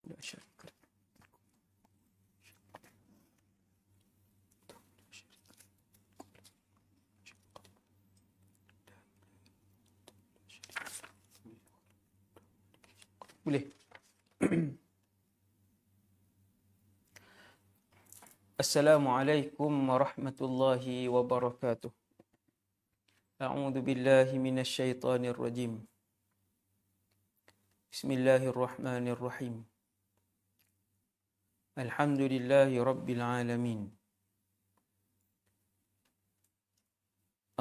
لا شريك له. Boleh. Assalamualaikum warahmatullahi wabarakatuh. A'udzu billahi minasyaitonir rajim. Bismillahirrahmanirrahim. Alhamdulillahi rabbil alamin.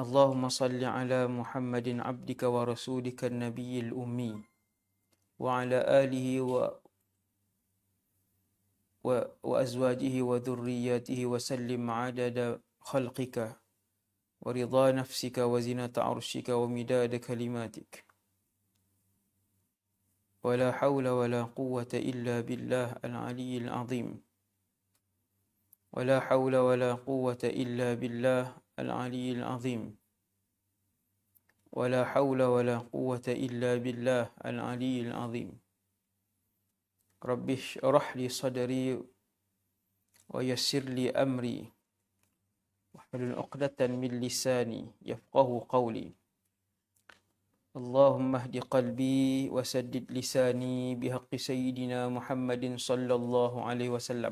Allahumma salli ala Muhammadin abdika wa rasulika an-nabiyil ummi wa ala alihi wa azwajihi wa dhurriyyatihi wa sallim adada khalqika wa ridha nafsika wa zinata arshika wa midada kalimatik. ولا حول ولا قوة إلا بالله العلي العظيم. ولا حول ولا قوة إلا بالله العلي العظيم. ولا حول ولا قوة إلا بالله العلي العظيم. رب اشرح لي صدري ويسر لي أمري واحلل عقدة من لساني يفقه قولي. اللهم اهد قلبي وسدد لساني بحق سيدنا محمد صلى الله عليه وسلم.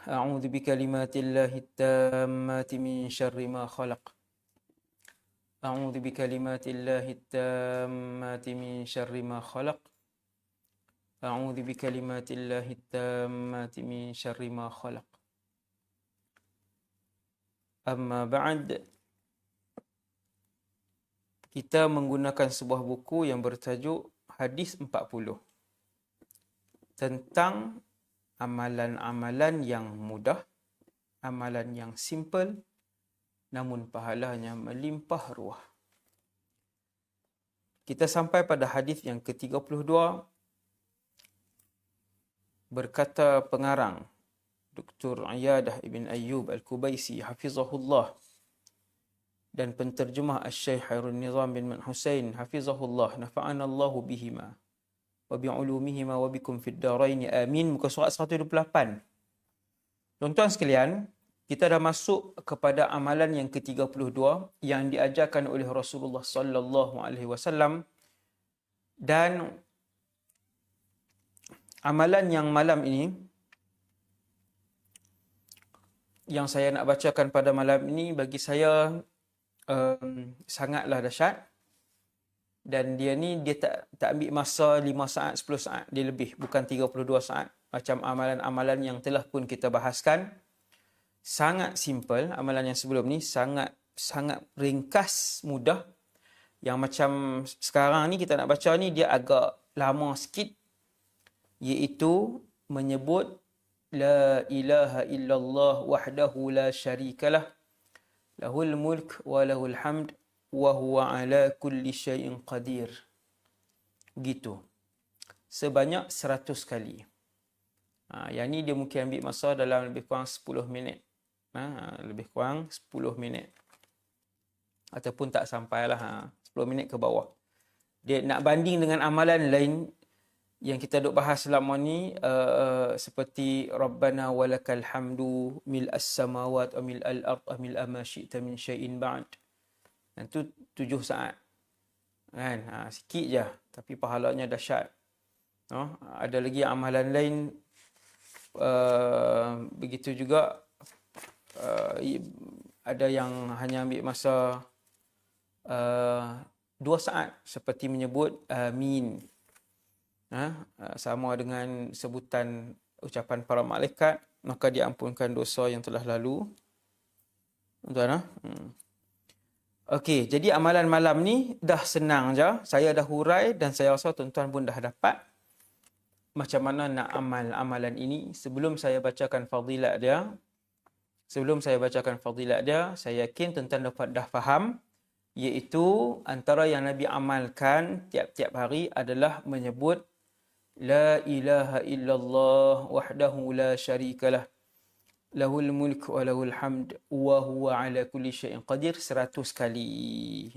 أعوذ بكلمات الله التامات من شر ما خلق. أعوذ بكلمات الله التامات من شر ما خلق. أعوذ بكلمات الله التامات من شر ما خلق. Amma ba'd. Kita menggunakan sebuah buku yang bertajuk Hadis 40 tentang amalan-amalan yang mudah, amalan yang simple namun pahalanya melimpah ruah. Kita sampai pada hadis yang ke-32. Berkata pengarang Dr. Iyadah Ibn Ayyub Al-Kubaisi hafizahullah dan penterjemah Asy-Syaikh Khairun Nizam bin Husain hafizahullah, nafa'ana Allahu bihima wa bi'ulumihima wa bikum fid darain amin. Muka surat 128. Tuan-tuan sekalian, kita dah masuk kepada amalan yang ke-32 yang diajarkan oleh Rasulullah sallallahu alaihi wasallam, dan amalan yang malam ini, yang saya nak bacakan pada malam ini, bagi saya sangatlah dahsyat. Dan dia tak ambil masa 5 saat, 10 saat, dia lebih, bukan 32 saat. Macam amalan-amalan yang telah pun kita bahaskan. Sangat simple, amalan yang sebelum ni sangat ringkas, mudah. Yang macam sekarang ni kita nak baca ni, dia agak lama sikit, iaitu menyebut La ilaha illallah wahdahu la syarikalah lahul mulk wa lahul hamd wa huwa ala kulli syai'in qadir. Begitu. Sebanyak 100 kali. Yang ni dia mungkin ambil masa dalam lebih kurang 10 minit. Lebih kurang 10 minit. Ataupun tak sampailah 10 minit ke bawah. Dia nak banding dengan amalan lain yang kita duk bahas selama ni, seperti Rabbana walakal hamdu mil'as samawat wa mil'al ard wa mil'a ma syi'ta min syai'in ba'd. Itu 7 saat. Kan? Sikit je, tapi pahalanya dahsyat. Ada lagi amalan lain, begitu juga, ada yang hanya ambil masa 2 saat, seperti menyebut amin. Sama dengan sebutan ucapan para malaikat, maka diampunkan dosa yang telah lalu. Tuan-tuan, okey, jadi amalan malam ni dah senang je. Saya dah hurai dan saya rasa tuan-tuan pun dah dapat macam mana nak amal amalan ini. Sebelum saya bacakan fadilat dia, saya yakin tuan-tuan dah faham, iaitu antara yang Nabi amalkan tiap-tiap hari adalah menyebut La ilaha illallah wahdahu la syarikalah lahul mulk wa lahul hamd wa huwa ala kulli syai'in qadir 100 kali.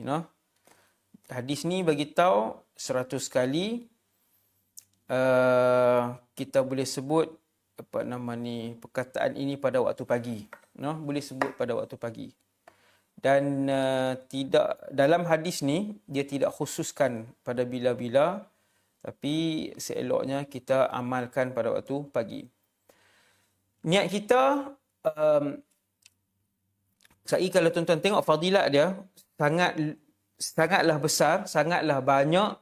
Hadis ni bagi tahu 100 kali kita boleh sebut perkataan ini pada waktu pagi. Boleh sebut pada waktu pagi. Dan tidak dalam hadis ni dia tidak khususkan pada bila-bila, tapi seeloknya kita amalkan pada waktu pagi. Niat kita saya kalau tuan-tuan tengok fadilat dia sangatlah besar, sangatlah banyak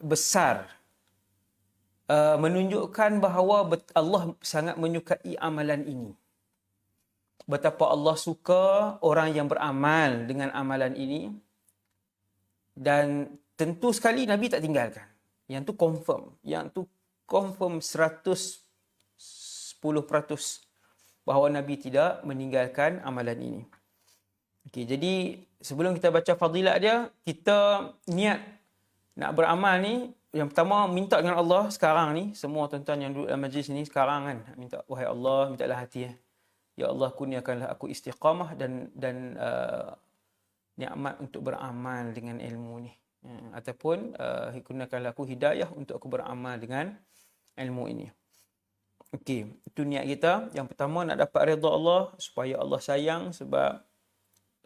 besar, menunjukkan bahawa Allah sangat menyukai amalan ini. Betapa Allah suka orang yang beramal dengan amalan ini, dan tentu sekali Nabi tak tinggalkan. Yang tu confirm 110% bahawa Nabi tidak meninggalkan amalan ini. Okey, jadi sebelum kita baca fadilat dia, kita niat nak beramal ni, yang pertama minta dengan Allah sekarang ni, semua tuan-tuan yang duduk dalam majlis ni sekarang kan, minta, wahai Allah, mintalah hati ya Allah, kurniakanlah aku istiqamah dan nikmat untuk beramal dengan ilmu ni, ataupun kurniakanlah aku hidayah untuk aku beramal dengan ilmu ini. Okey, itu niat kita. Yang pertama nak dapat redha Allah, supaya Allah sayang, supaya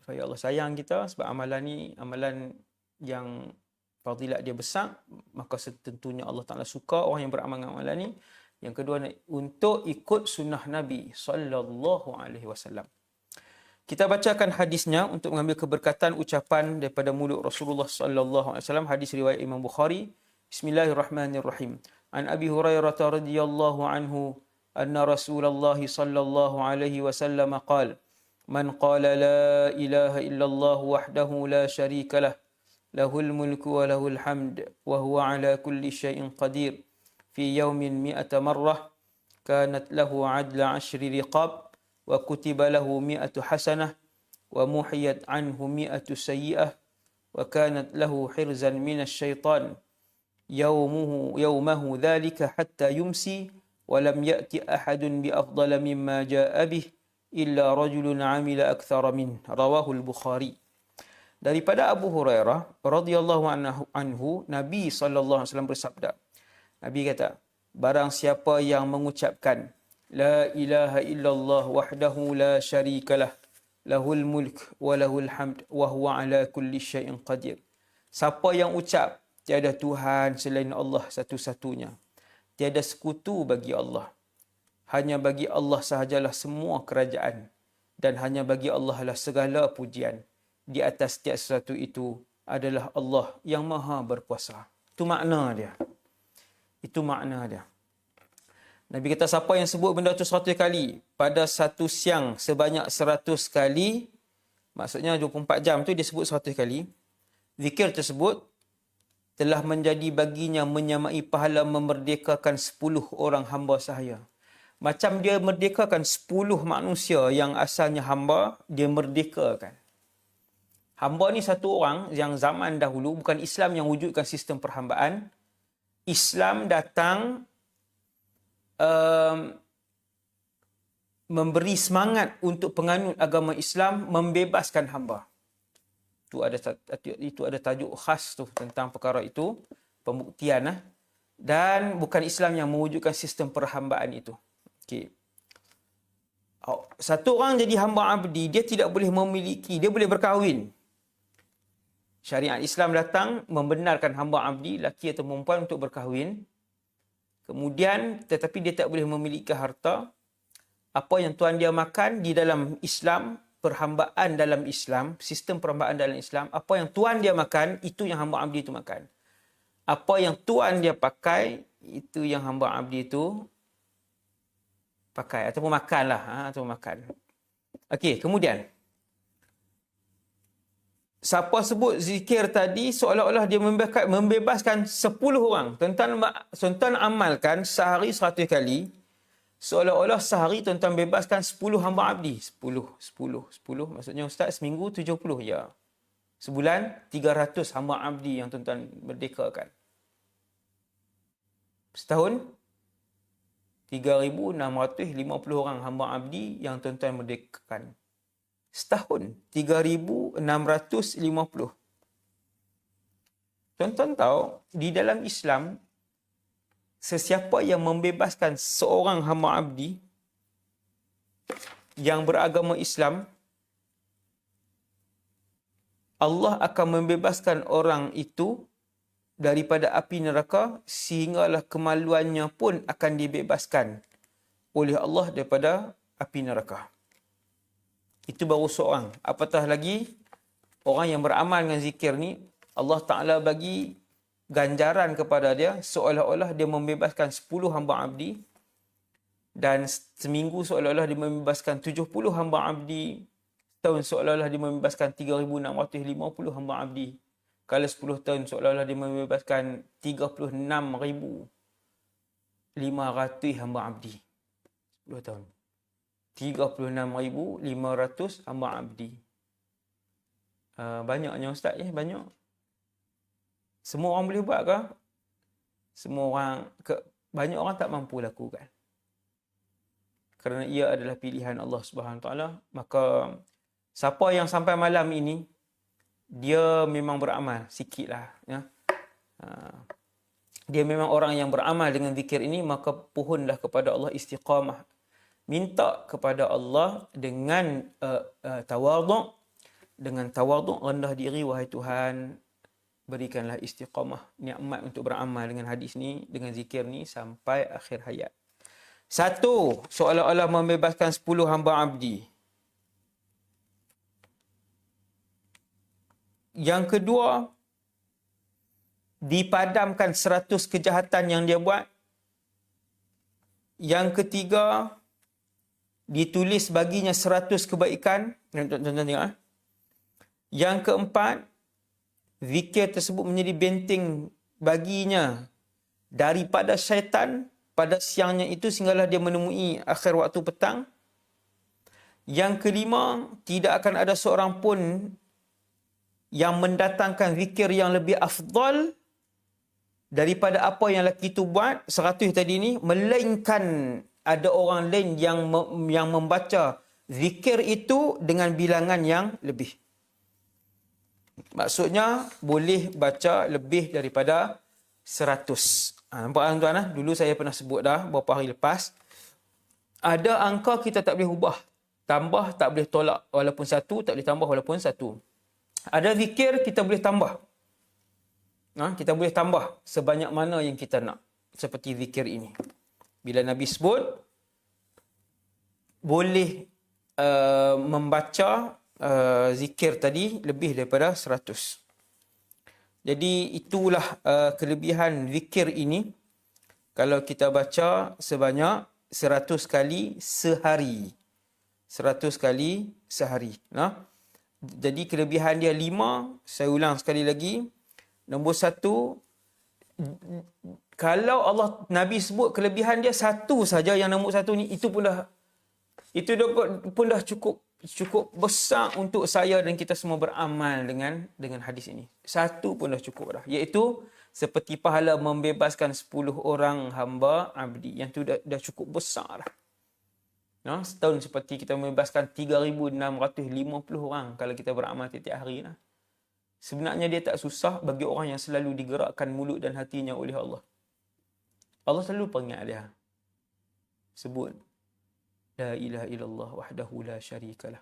Allah sayang kita, sebab amalan ni amalan yang fadilat dia besar, maka tentunya Allah Ta'ala suka orang yang beramal dengan amalan ni. Yang kedua, untuk ikut sunnah Nabi sallallahu alaihi wasallam. Kita bacakan hadisnya untuk mengambil keberkatan ucapan daripada mulut Rasulullah sallallahu alaihi wasallam. Hadis riwayat Imam Bukhari. Bismillahirrahmanirrahim. An Abi Hurairah radhiyallahu anhu anna Rasulullah sallallahu alaihi wasallam qala: Man qala la ilaha illallah wahdahu la syarika lah, lahul mulku wa lahul hamd wa huwa ala kulli syai'in qadir. في يوم 100 مرة كانت له عدل 10 رقاب وكتب له 100 حسنة ومحيت عنه 100 سيئة وكانت له حرزا من الشيطان يومه ذلك حتى يمسي ولم يأتي أحد بأفضل مما جاء به إلا رجل عمل أكثر منه. رواه البخاري. Daripada Abu Hurairah radhiyallahu anhu, Nabi sallallahu alaihi wasallam bersabda, Nabi kata, barang siapa yang mengucapkan la ilaha illallah wahdahu la syarikalah, lahul mulk wa lahul hamd wa huwa ala kulli syai'in qadir. Siapa yang ucap tiada Tuhan selain Allah satu-satunya, tiada sekutu bagi Allah, hanya bagi Allah sahajalah semua kerajaan, dan hanya bagi Allah lah segala pujian, di atas tiap sesuatu itu adalah Allah yang maha berkuasa. Itu makna dia. Itu makna dia. Nabi kata, siapa yang sebut benda tu 100 kali pada satu siang sebanyak 100 kali, maksudnya 24 jam tu dia sebut 100 kali, zikir tersebut telah menjadi baginya menyamai pahala memerdekakan 10 orang hamba sahaya. Macam dia merdekakan 10 manusia yang asalnya hamba, dia merdekakan. Hamba ni satu orang yang zaman dahulu, bukan Islam yang wujudkan sistem perhambaan. Islam datang memberi semangat untuk penganut agama Islam membebaskan hamba. Itu ada tajuk khas tu tentang perkara itu, pembuktian. Dan bukan Islam yang mewujudkan sistem perhambaan itu. Okay. Satu orang jadi hamba abdi, dia tidak boleh memiliki, dia boleh berkahwin. Syariat Islam datang membenarkan hamba abdi, lelaki atau perempuan, untuk berkahwin. Kemudian, tetapi dia tak boleh memiliki harta. Apa yang tuan dia makan di dalam Islam, perhambaan dalam Islam, sistem perhambaan dalam Islam, apa yang tuan dia makan, itu yang hamba abdi itu makan. Apa yang tuan dia pakai, itu yang hamba abdi itu pakai. Ataupun makanlah. Ataupun makan. Okey, kemudian. Siapa sebut zikir tadi seolah-olah dia membebaskan 10 orang. Tuan-tuan amalkan sehari 100 kali. Seolah-olah sehari tuan-tuan bebaskan 10 hamba abdi. 10. Maksudnya Ustaz, seminggu 70. Ya. Sebulan 300 hamba abdi yang tuan-tuan merdekakan. Setahun 3,650 orang hamba abdi yang tuan-tuan merdekakan. Setahun 3,650. Tuan-tuan tahu, di dalam Islam, sesiapa yang membebaskan seorang hamba abdi yang beragama Islam, Allah akan membebaskan orang itu daripada api neraka sehinggalah kemaluannya pun akan dibebaskan oleh Allah daripada api neraka. Itu baru seorang. Apatah lagi orang yang beramal dengan zikir ni, Allah Ta'ala bagi ganjaran kepada dia seolah-olah dia membebaskan 10 hamba abdi, dan seminggu seolah-olah dia membebaskan 70 hamba abdi, tahun seolah-olah dia membebaskan 3,650 hamba abdi. Kalau 10 tahun seolah-olah dia membebaskan 36,500 hamba abdi. 10 tahun. 36,500 hamba abdi. Banyaknya Ustaz ya, banyak. Semua orang boleh buat ke? Banyak orang tak mampu lakukan. Kerana ia adalah pilihan Allah Subhanahu Wa Taala. Maka siapa yang sampai malam ini, dia memang beramal sikitlah, ya. Dia memang orang yang beramal dengan zikir ini, maka pohonlah kepada Allah istiqamah. Minta kepada Allah dengan tawaduk, rendah diri, wahai Tuhan, berikanlah istiqamah, nikmat untuk beramal dengan hadis ni, dengan zikir ni sampai akhir hayat. Satu, seolah-olah membebaskan 10 hamba abdi. Yang kedua, dipadamkan 100 kejahatan yang dia buat. Yang ketiga, ditulis baginya 100 kebaikan. Tuan-tuan tengok. Yang keempat, zikir tersebut menjadi benteng baginya daripada syaitan pada siangnya itu sehinggalah dia menemui akhir waktu petang. Yang kelima, tidak akan ada seorang pun yang mendatangkan zikir yang lebih afdal daripada apa yang lelaki itu buat, 100 tadi ni, melainkan ada orang lain yang membaca zikir itu dengan bilangan yang lebih. Maksudnya, boleh baca lebih daripada 100. Nampak tuan-tuan? Dulu saya pernah sebut dah, beberapa hari lepas. Ada angka kita tak boleh ubah. Tambah tak boleh tolak. Walaupun 1, tak boleh tambah walaupun 1. Ada zikir kita boleh tambah. Kita boleh tambah sebanyak mana yang kita nak. Seperti zikir ini. Bila Nabi sebut, boleh membaca zikir tadi lebih daripada 100. Jadi itulah kelebihan zikir ini. Kalau kita baca sebanyak 100 kali sehari. 100 kali sehari. Jadi kelebihan dia 5. Saya ulang sekali lagi. Nombor 1, kalau Nabi sebut kelebihan dia 1 saja, yang nombor 1 ni, itu pun dah cukup besar untuk saya dan kita semua beramal dengan hadis ini. 1 pun dah cukup dah. Iaitu seperti pahala membebaskan 10 orang hamba abdi. Yang tu dah cukup besar dah. Setahun seperti kita membebaskan 3,650 orang kalau kita beramal tiap-tiap hari. Sebenarnya dia tak susah bagi orang yang selalu digerakkan mulut dan hatinya oleh Allah. Allah selalu peringat dia. Sebut. La ilaha illallah wahdahu la syarikalah.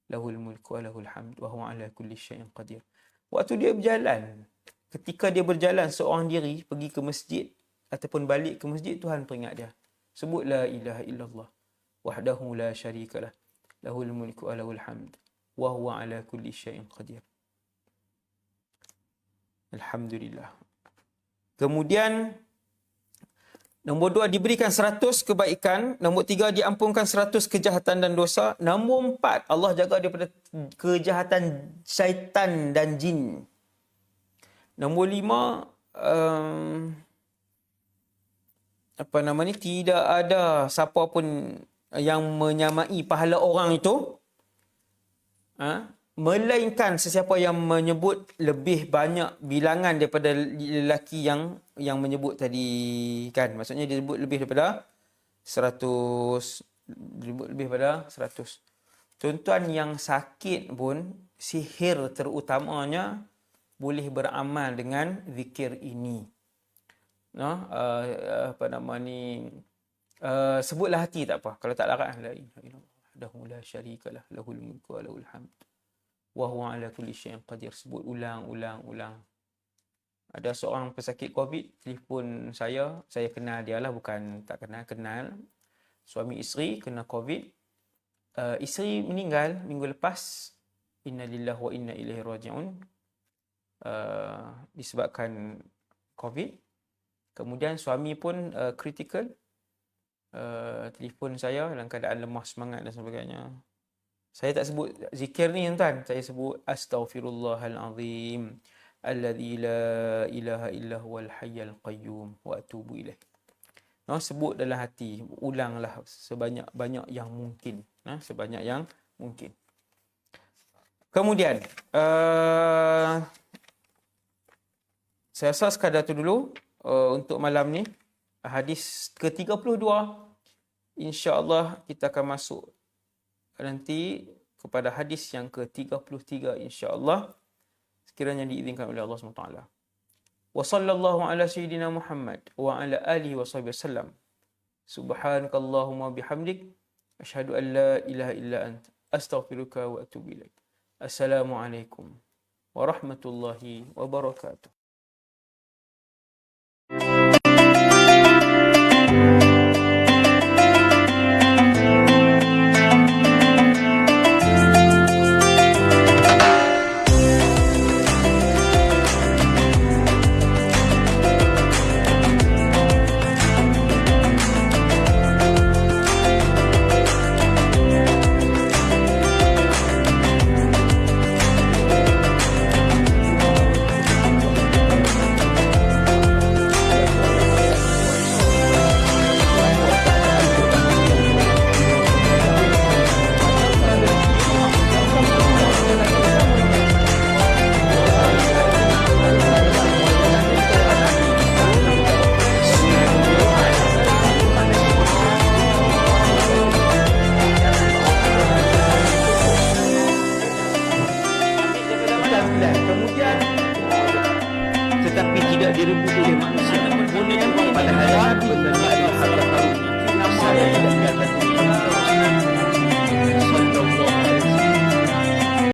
Lahul mulku wa lahul hamd wa huwa ala kulli syai'in qadir. Waktu dia berjalan, ketika dia berjalan seorang diri pergi ke masjid ataupun balik ke masjid, Tuhan peringat dia. Sebut la ilaha illallah wahdahu la syarikalah. Lahul mulku wa lahul hamd wa huwa ala kulli syai'in qadir. Alhamdulillah. Kemudian nombor 2, diberikan 100 kebaikan. Nombor 3, diampunkan 100 kejahatan dan dosa. Nombor 4, Allah jaga daripada kejahatan syaitan dan jin. Nombor 5, tidak ada siapa pun yang menyamai pahala orang itu, melainkan sesiapa yang menyebut lebih banyak bilangan daripada lelaki yang menyebut tadi, kan. Maksudnya dia sebut lebih daripada 100, lebih pada 100. Tuan-tuan yang sakit pun, sihir terutamanya, boleh beramal dengan zikir ini. Apa nama ni, sebutlah hati tak apa. Kalau tak larat, la ilaha illallah wahdahu la syarikalah lahul mulku wa lahul hamd wa huwa ala kulli syai'in qadir. Sebut ulang. Ada seorang pesakit COVID telefon saya kenal dia lah, bukan tak kenal. Suami isteri kena COVID. Isteri meninggal minggu lepas. Inna lillahi wa inna ilaihi raji'un. Disebabkan COVID. Kemudian suami pun critical. Telefon saya dalam keadaan lemah semangat dan sebagainya. Saya tak sebut zikir ni tuan, saya sebut astaghfirullahalazim alladzi la ilaha illa huwal hayyul qayyum wa atubu ilaih. Sebut dalam hati, ulanglah sebanyak-banyak yang mungkin, sebanyak yang mungkin. Kemudian saya rasa sekadar tu dulu untuk malam ni. Hadis ke-32, insya-Allah kita akan masuk nanti kepada hadis yang ke-33 insya-Allah, sekiranya diizinkan oleh Allah SWT. Wa sallallahu ala sayyidina Muhammad wa ala alihi wa sahbihi wasallam. Subhanakallahumma bihamdik asyhadu an la ilaha illa anta astaghfiruka wa atubu ilaik. Assalamualaikum warahmatullahi wabarakatuh. Kemudian tetapi tidak direbut oleh manusia, pada hari